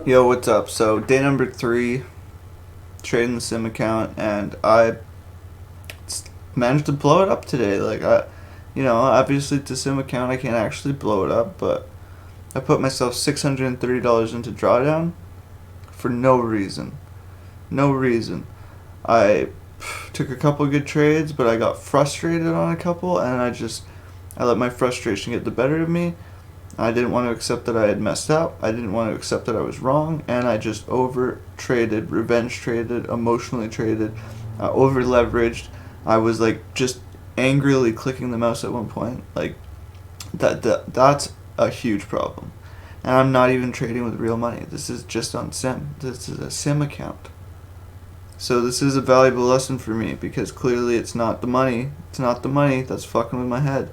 Yo, what's up? So day number 3, trading the sim account, and I managed to blow it up today. Obviously it's a sim account, I can't actually blow it up, but I put myself $630 into drawdown for no reason. No reason. I took a couple good trades, but I got frustrated on a couple, and I let my frustration get the better of me. I didn't want to accept that I had messed up. I didn't want to accept that I was wrong, and I just over traded, revenge traded, emotionally traded, over leveraged. I was just angrily clicking the mouse at one point. That's a huge problem. And I'm not even trading with real money. This is just on sim. This is a sim account. So this is a valuable lesson for me because clearly it's not the money. It's not the money that's fucking with my head.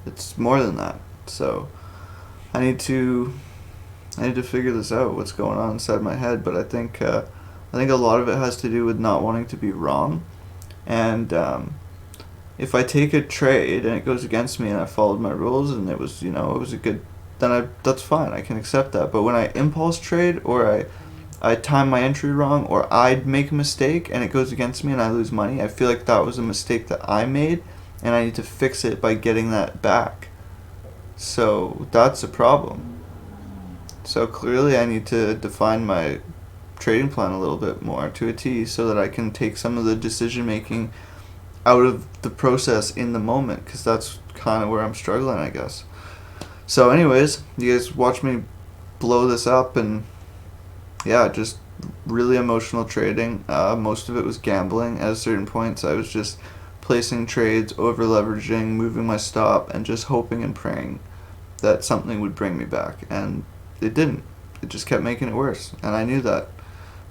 It's more than that. So I need to figure this out. What's going on inside my head? But I think a lot of it has to do with not wanting to be wrong. And if I take a trade and it goes against me and I followed my rules and it was a good, that's fine. I can accept that. But when I impulse trade or I time my entry wrong or I make a mistake and it goes against me and I lose money, I feel like that was a mistake that I made and I need to fix it by getting that back. So that's a problem. So clearly I need to define my trading plan a little bit more to a T so that I can take some of the decision making out of the process in the moment, because that's kind of where I'm struggling, I guess. So anyways, you guys watch me blow this up, and yeah, just really emotional trading. Most of it was gambling. At certain points I was just placing trades, over leveraging, moving my stop, and just hoping and praying that something would bring me back, and it didn't. It just kept making it worse, and I knew that.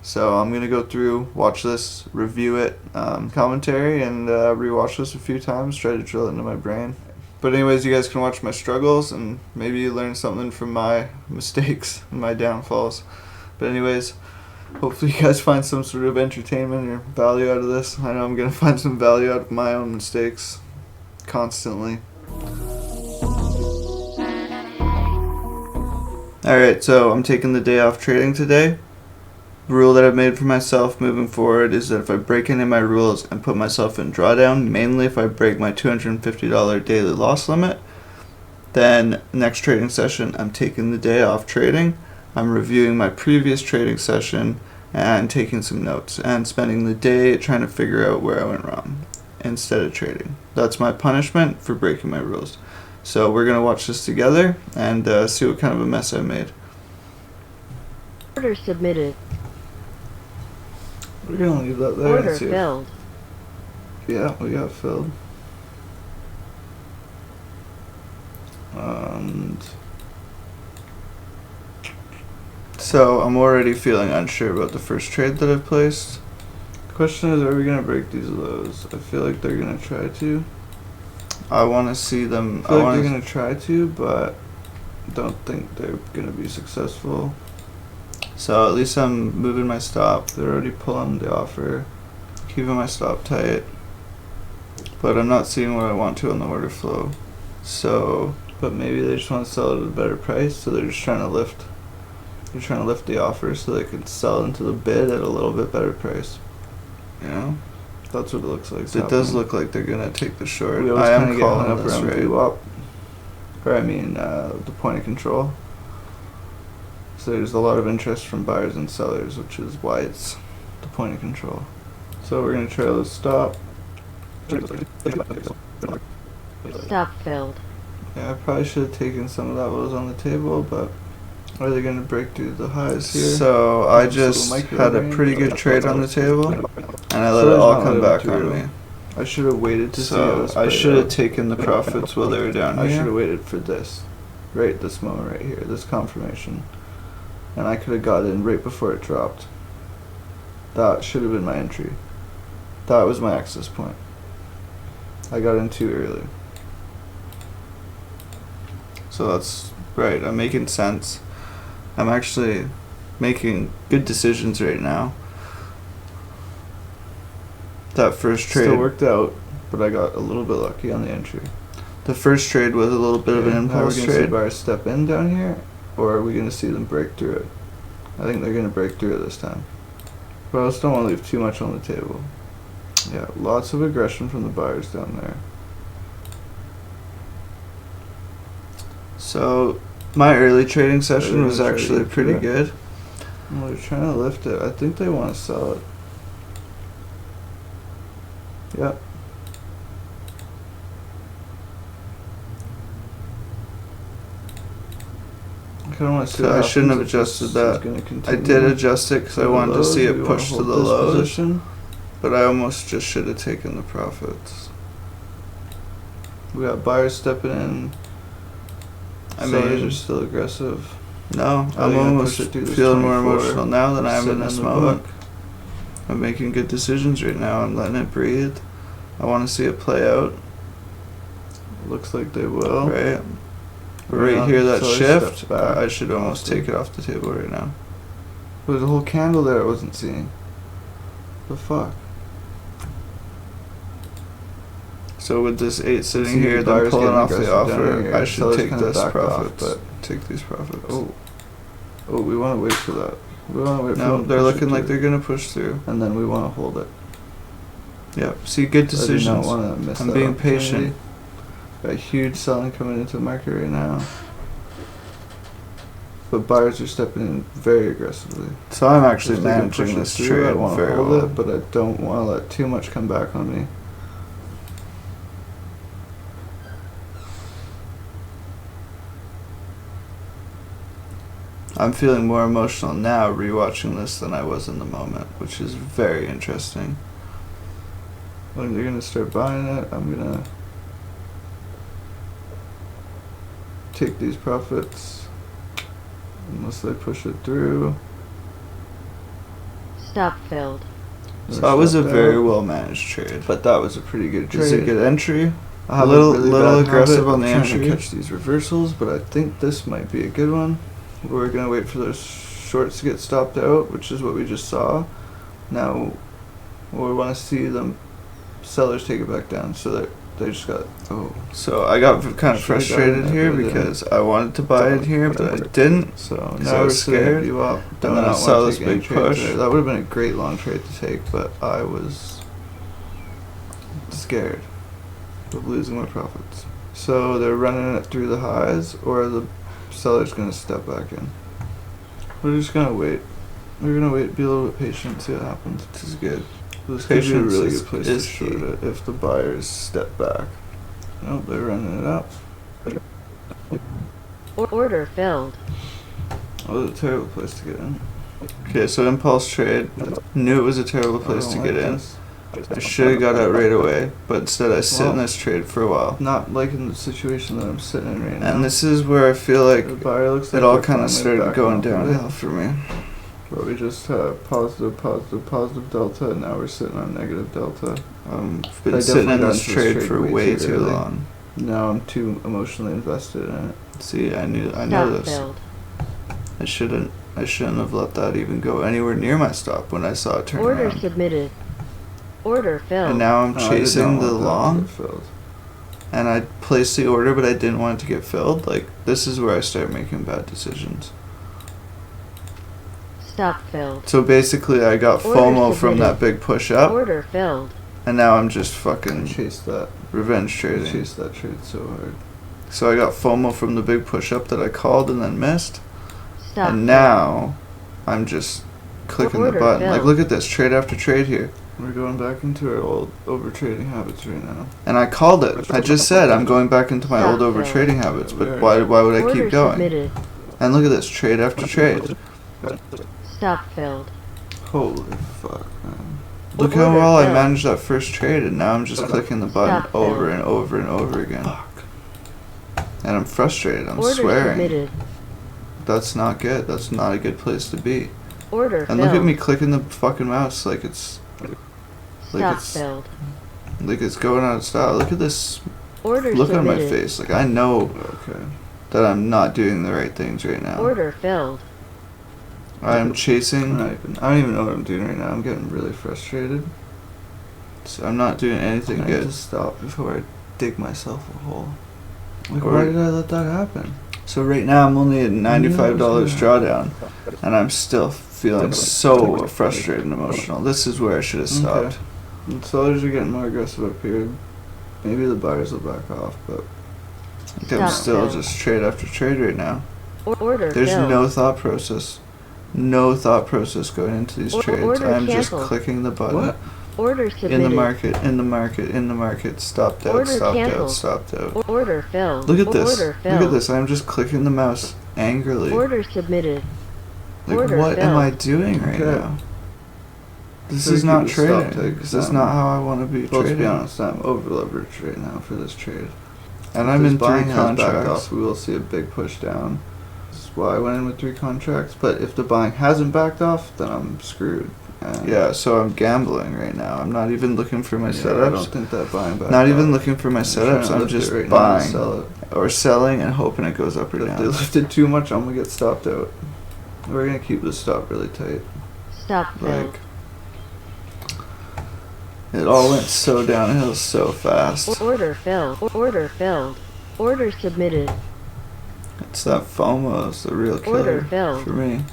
So I'm gonna go through, watch this, review it, commentary, and rewatch this a few times, try to drill it into my brain. But anyways, you guys can watch my struggles, and maybe you learn something from my mistakes and my downfalls. But anyways, hopefully you guys find some sort of entertainment or value out of this. I know I'm gonna find some value out of my own mistakes constantly. Alright, so I'm taking the day off trading today. The rule that I've made for myself moving forward is that if I break any of my rules and put myself in drawdown, mainly if I break my $250 daily loss limit, then next trading session I'm taking the day off trading. I'm reviewing my previous trading session and taking some notes and spending the day trying to figure out where I went wrong instead of trading. That's my punishment for breaking my rules. So we're going to watch this together and see what kind of a mess I made. Order submitted. We're going to leave that there. Order filled. Yeah, we got filled. And so I'm already feeling unsure about the first trade that I've placed. The question is, are we going to break these lows? I feel like they're going to try to. I want to see them. I feel like they're going to try to, but don't think they're going to be successful. So at least I'm moving my stop. They're already pulling the offer, keeping my stop tight, but I'm not seeing what I want to on the order flow. So, but maybe they just want to sell it at a better price, so they're just trying to lift. They're trying to lift the offer so they can sell into the bid at a little bit better price. You know, that's what it looks like. It does look like they're gonna take the short. I am calling up around VWAP, or I mean the point of control. So there's a lot of interest from buyers and sellers, which is why it's the point of control. So we're going to trail the stop. Stop filled. Yeah, I probably should have taken some of that what was on the table, but are they going to break through the highs here? So I just had a pretty good trade on the table, and I let it all come back on me. I should have waited to see how this played out. I should have taken the profits while they were down here. I should have waited for this, right this moment right here, this confirmation. And I could have got in right before it dropped. That should have been my entry. That was my access point. I got in too early. So that's right, I'm making sense. I'm actually making good decisions right now. That first trade still worked out, but I got a little bit lucky on the entry. The first trade was a little bit of an impulse trade. Now we're going to see buyers step in down here, or are we going to see them break through it? I think they're gonna break through it this time. But I just don't want to leave too much on the table. Yeah, lots of aggression from the buyers down there. So, my early trading session was actually pretty good. Well, they're trying to lift it. I think they want to sell it. Yep. I kind of want to see. I shouldn't have adjusted that. I did adjust it because I wanted to see it push to the lows. But I almost just should have taken the profits. We got buyers stepping in. Sellers are still aggressive. No, I'm almost feeling more emotional now than I am in this moment. I'm making good decisions right now. I'm letting it breathe. I want to see it play out. Looks like they will. Right. Right here, that shift, I should almost take it off the table right now. There's a whole candle there I wasn't seeing. The fuck? So with this 8 sitting here, then pulling off the offer, I should take this profit, but take these profits. Oh, we want to wait for that. We want to wait for them. No, they're looking like they're going to push through. And then we want to hold it. Yep. See, good decisions. I do not want to miss I'm being patient. Got huge selling coming into the market right now. But buyers are stepping in very aggressively. So I'm actually managing this trade I want to hold it, but I don't want to let too much come back on me. I'm feeling more emotional now rewatching this than I was in the moment, which is very interesting. When they're gonna start buying it, I'm gonna take these profits unless they push it through. Stop filled. So that was a very well managed trade, but that was a pretty good trade. It's a good entry. A little aggressive on the entry. To catch these reversals, but I think this might be a good one. We're gonna wait for those shorts to get stopped out, which is what we just saw. Now we want to see them sellers take it back down, so that they just got. Oh, so I got kind of frustrated here because I wanted to buy it here, but I didn't. So now we're scared. And then I saw this big push. That would have been a great long trade to take, but I was scared of losing my profits. So they're running it through the highs, or the seller's gonna step back in. We're just gonna wait. We're gonna wait, be a little bit patient, see what happens. This is good. This could be a really good place to short it if the buyers step back. Nope, they're running it up. Order filled. Oh, it's a terrible place to get in. Okay, so impulse trade. Knew it was a terrible place to get in. I should have got out right away, but instead I sit in this trade for a while. Not liking the situation that I'm sitting in right now. And this is where I feel like it all kind of started going downhill for me. But we just had positive delta, and now we're sitting on negative delta. I've been sitting in this trade for way too long. Now I'm too emotionally invested in it. See, I know this. I shouldn't have let that even go anywhere near my stop when I saw it turn around. Order submitted. Order filled. And now I'm chasing the long. And I placed the order, but I didn't want it to get filled. Like, this is where I start making bad decisions. Stop filled. So basically, I got FOMO from that big push up. Order filled. And now I'm just fucking revenge trading. I chased that trade so hard. So I got FOMO from the big push up that I called and then missed. Stop and now I'm just clicking the button. Like, look at this, trade after trade here. We're going back into our old over-trading habits right now. And I called it. I just said I'm going back into my old over-trading habits, but why would I keep going? Submitted. And look at this, trade after trade. Stop filled. Holy fuck, man. Look how well I managed that first trade, and now I'm just clicking the button over and over and over again. Fuck. And I'm frustrated, I'm swearing. Submitted. That's not good, that's not a good place to be. Order and look at me clicking the fucking mouse like it's... filled. Like it's going out of style. Look at this Order look submitted. on my face. Like, I know that I'm not doing the right things right now. Order filled. I'm chasing. I don't even know what I'm doing right now. I'm getting really frustrated. So I'm not doing anything good. I need to stop before I dig myself a hole. Like, why did I let that happen? So right now I'm only at $95 drawdown, and I'm still feeling so frustrated and emotional. This is where I should have stopped. The sellers are getting more aggressive up here. Maybe the buyers will back off, but I think I'm Stop still fill. just trade after trade right now. Order There's filled. no thought process. No thought process going into these trades. Order I'm just canceled. clicking the button. What? Order submitted. In the market, in the market, in the market. Stopped out, Order stopped out, canceled. stopped out. Order filled. Look at this. Order Look filled. at this. I'm just clicking the mouse angrily. Order submitted. Like, order what am filled. I doing right Okay. now? This So is you not keep the stop trading. take, This is not how I want to be Well, to trading. be honest, I'm over leveraged right now for this trade. And If I'm this in 3 buying has backed contracts. off, we will see a big push down. This is why I went in with 3 contracts. But if the buying hasn't backed off, then I'm screwed. And Yeah, so I'm gambling right now. I'm not even looking for my I setups. don't think that buying back. Not even looking for my trying setups. to I'm lift it just right now and buying sell it. or selling and hoping it goes up or If they down. lifted too much, I'm gonna get stopped out. We're gonna keep this stop really tight. Stop filled. Like, it all went so downhill so fast. Order filled. Order filled. Order submitted. It's that FOMO is the real killer Order filled. for me.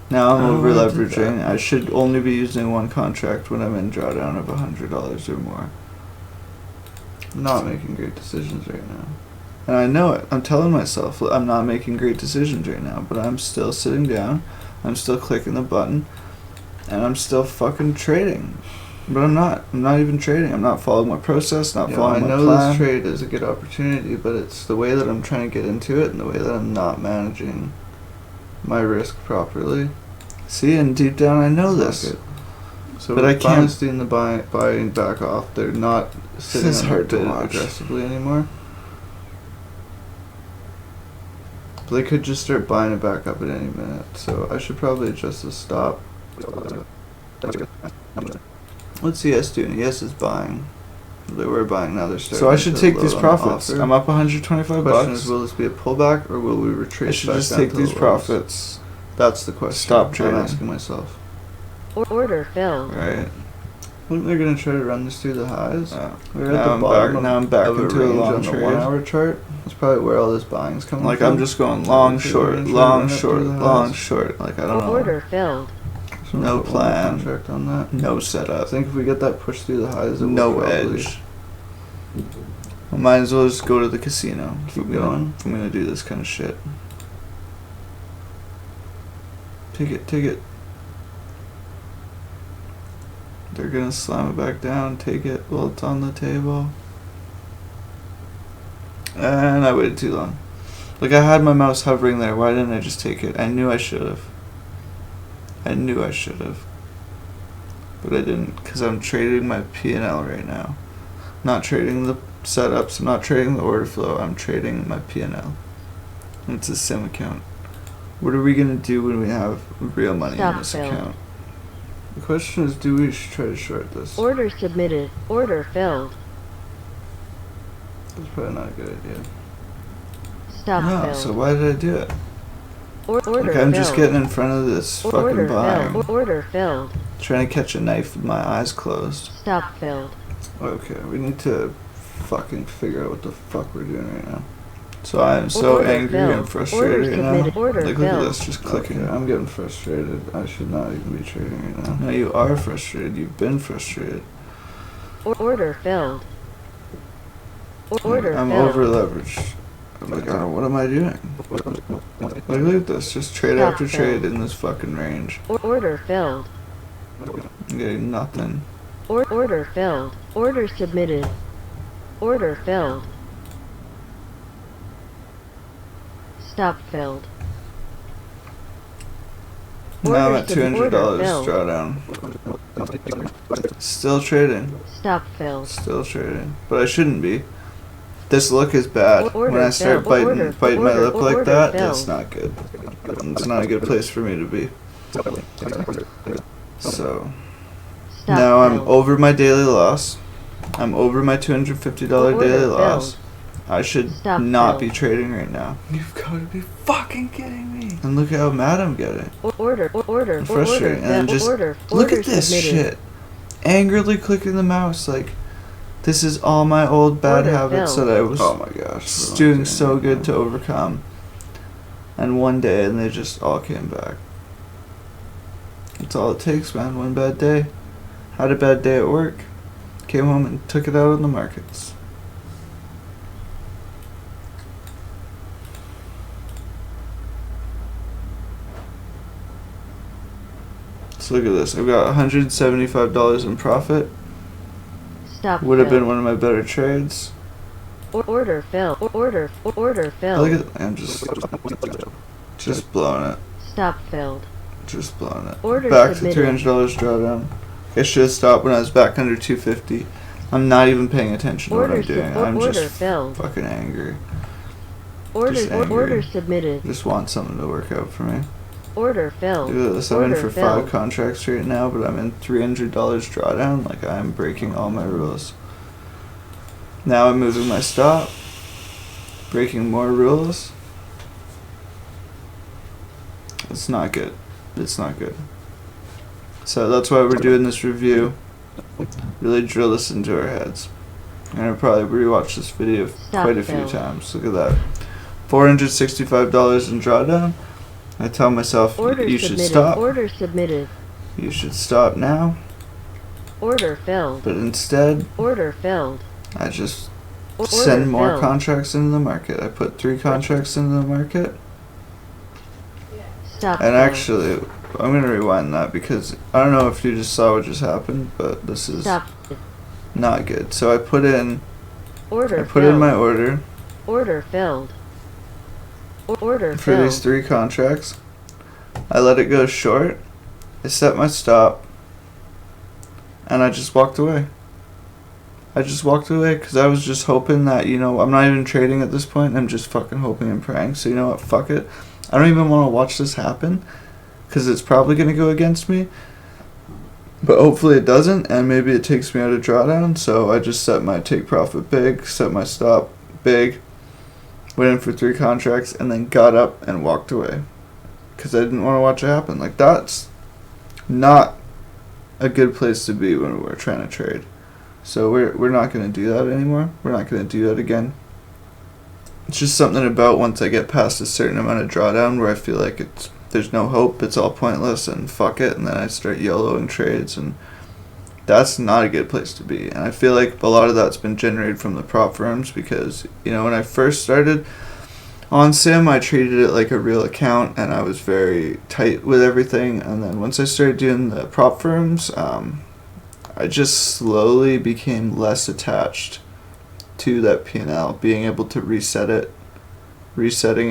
Now I'm Oh, over I did leveraging. that. I should only be using 1 contract when I'm in drawdown of $100 or more. I'm not making great decisions right now. And I know it. I'm telling myself I'm not making great decisions right now, but I'm still sitting down. I'm still clicking the button, and I'm still fucking trading. But I'm not. I'm not even trading. I'm not following my process. Not I following my know plan. this trade is a good opportunity, but it's the way that I'm trying to get into it and the way that I'm not managing my risk properly. See, and deep down I know It's not this. good. So But I with can't- Honesty and the buying back off, they're not sitting is on hard the to bid watch. aggressively anymore. But they could just start buying it back up at any minute, so I should probably adjust the stop. What's ES doing? ES is buying. They were buying, now they're starting. So I should to take load these on profits. offer. I'm up 125 Question bucks. is, will this be a pullback or will we I retrace should back just down take to these the lows? profits. That's the question. Stop trading. I'm asking myself. Order filled. Right. I think they're gonna try to run this through the highs. We're Now at the I'm bottom back- now I'm back of into a range long on the trade. 1-hour chart. That's probably where all this buying's coming Like from. I'm just going long, We're short, gonna try to long, run it short, through the long, highs. short. Like I don't know. Order filled. So no we'll put one plan. Contract on that. No I setup. think if we get that push through the highs, it will No probably edge. I might as well just go to the casino. Keep if I'm gonna- going. If I'm gonna do this kind of shit. Take it, take it. They're gonna slam it back down. Take it while it's on the table. And I waited too long. Like I had my mouse hovering there. Why didn't I just take it? I knew I should have. I knew I should have. But I didn't because I'm trading my P&L right now. Not trading the setups. I'm not trading the order flow. I'm trading my P&L. It's a sim account. What are we gonna do when we have real money in Stop this fail. account? The question is, do we try to short this? Order submitted. Order filled. That's probably not a good idea. Stop No. filled. So why did I do it? Order Like I'm just filled. getting in front of this fucking Order buying, filled. Order filled. trying to catch a knife with my eyes closed. Stop filled. Okay, we need to fucking figure out what the fuck we're doing right now. So I'm so Order angry filled. and frustrated Order right now. submitted. Order Like look at filled. this, just clicking. Okay, I'm getting frustrated. I should not even be trading right now. No, you are frustrated. You've been frustrated. Order filled. Order I'm filled. over leveraged. I'm like, oh, what am I doing? Like, look at this. Just trade Stop after trade in this fucking range. Order filled. I'm getting nothing. Order filled. Order submitted. Order filled. Stop filled. Now I'm Order at sub- $200 order filled. drawdown. Still trading. Stop filled. Still trading. But I shouldn't be. This look is bad. Order When I start filled. biting, Order- biting my order- lip like order that, filled. it's not good. It's not a good place for me to be. So Stop now I'm filled. over my daily loss. I'm over my $250 Order daily filled. loss. I should Stop not filled. be trading right now. You've got to be fucking kidding me. And look how mad I'm getting. Order. Order. I'm frustrated. And I'm just order. look Order at this submitted. shit. Angrily clicking the mouse like this is all my old bad Order habits filled. that I was Oh my gosh. what am I doing doing so right good now? to overcome. and one day, and they just all came back. That's all it takes, man. One bad day. Had a bad day at work. Came home and took it out on the markets. So look at this. I've got $175 in profit. Stop. Would have been filled. one of my better trades. Order filled. Order Look filled. at, I'm just blowing it. Stop filled. Just blowing it. Order Back submitted. to $300 drawdown. I should have stopped when I was back under 250. I'm not even paying attention to what Order I'm doing. sub- I'm order just filled. fucking angry. Order Just angry. order submitted. Just want something to work out for me. Order filled. Look at this. I'm in Order for filled. 5 contracts right now, but I'm in $300 drawdown. Like, I'm breaking all my rules. Now I'm moving my stop. Breaking more rules. It's not good. It's not good. So that's why we're doing this review. Really drill this into our heads. I'm gonna probably rewatch this video Stop quite a few filled. times. Look at that. $465 in drawdown. I tell myself, Order you should submitted. stop. Order submitted. You should stop now. Order filled. But instead, Order filled. I just Order send more filled. contracts into the market. I put 3 contracts into the market. Stop. And filled. actually, I'm gonna rewind that because I don't know if you just saw what just happened, but this is Stop. not good. So I put in Order in filled. my order Order filled. Order for filled. these 3 contracts. I let it go short. I set my stop, and I just walked away. I just walked away because I was just hoping that, you know, I'm not even trading at this point. I'm just fucking hoping and praying. So you know what? Fuck it. I don't even want to watch this happen because it's probably going to go against me. But hopefully it doesn't, and maybe it takes me out of drawdown. So I just set my take profit big, set my stop big, went in for 3 contracts, and then got up and walked away because I didn't want to watch it happen. Like, that's not a good place to be when we're trying to trade. So we're not going to do that anymore. We're not going to do that again. It's just something about once I get past a certain amount of drawdown where I feel like there's no hope, it's all pointless, and fuck it, and then I start YOLOing trades, and that's not a good place to be. And I feel like a lot of that's been generated from the prop firms because, you know, when I first started on Sim, I treated it like a real account, and I was very tight with everything. And then once I started doing the prop firms, I just slowly became less attached to that P&L, being able to resetting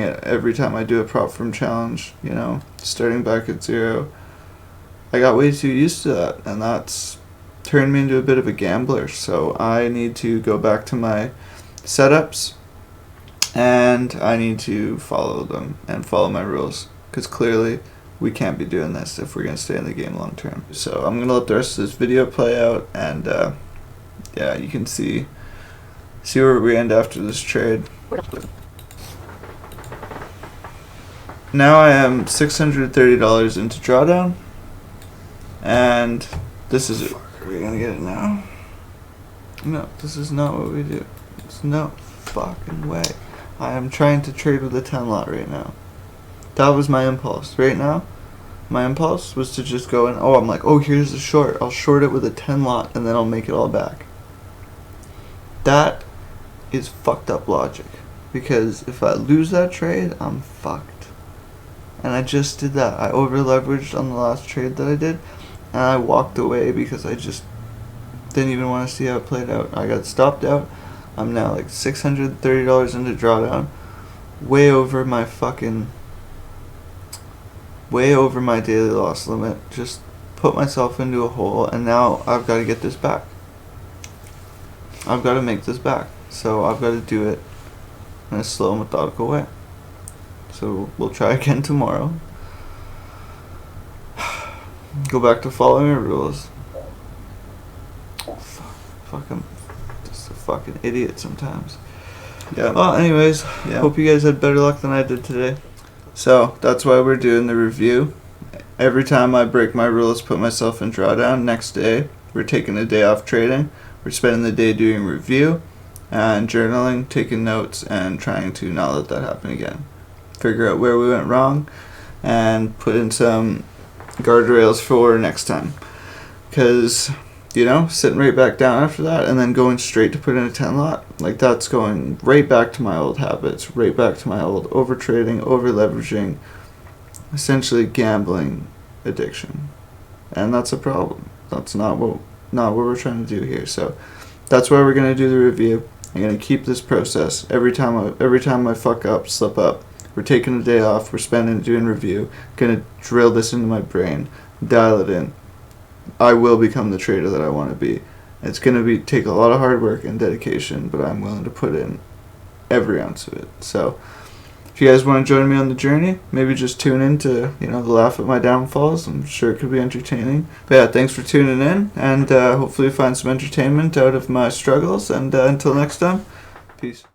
it every time I do a prop firm challenge, you know, starting back at 0. I got way too used to that, and that's turned me into a bit of a gambler. So I need to go back to my setups, and I need to follow them and follow my rules, because clearly we can't be doing this if we're going to stay in the game long term. So I'm going to let the rest of this video play out, and yeah, you can see where we end after this trade. Now I am $630 into drawdown, and this is it. Are we gonna get it now? No, this is not what we do. There's no fucking way. I am trying to trade with a 10 lot right now. That was my impulse. Right now, my impulse was to just go in. I'm like, here's the short. I'll short it with a 10 lot, and then I'll make it all back. That is fucked up logic, because if I lose that trade, I'm fucked. And I just did that. I over leveraged on the last trade that I did, and I walked away because I just didn't even want to see how it played out. I got stopped out. I'm now like $630 into drawdown, way over my daily loss limit. Just put myself into a hole, and now I've got to get this back. I've got to make this back. So I've got to do it in a slow, methodical way. So we'll try again tomorrow. Go back to following our rules. Fuck, I'm just a fucking idiot sometimes. Yeah. Well, anyways, hope you guys had better luck than I did today. So that's why we're doing the review. Every time I break my rules, put myself in drawdown, next day we're taking a day off trading. We're spending the day doing review and journaling, taking notes, and trying to not let that happen again. figure out where we went wrong, and put in some guardrails for next time. Because, sitting right back down after that and then going straight to put in a 10 lot, like that's going right back to my old habits, right back to my old over trading, over leveraging, essentially gambling addiction. And that's a problem. That's not what we're trying to do here. So that's why we're going to do the review. I'm going to keep this process. Every time I fuck up, slip up, we're taking a day off, we're spending doing review, going to drill this into my brain, dial it in. I will become the trader that I want to be. It's going to take a lot of hard work and dedication, but I'm willing to put in every ounce of it. So if you guys want to join me on the journey, maybe just tune in to, laugh at my downfalls. I'm sure it could be entertaining. But yeah, thanks for tuning in, and hopefully you find some entertainment out of my struggles. And until next time, peace.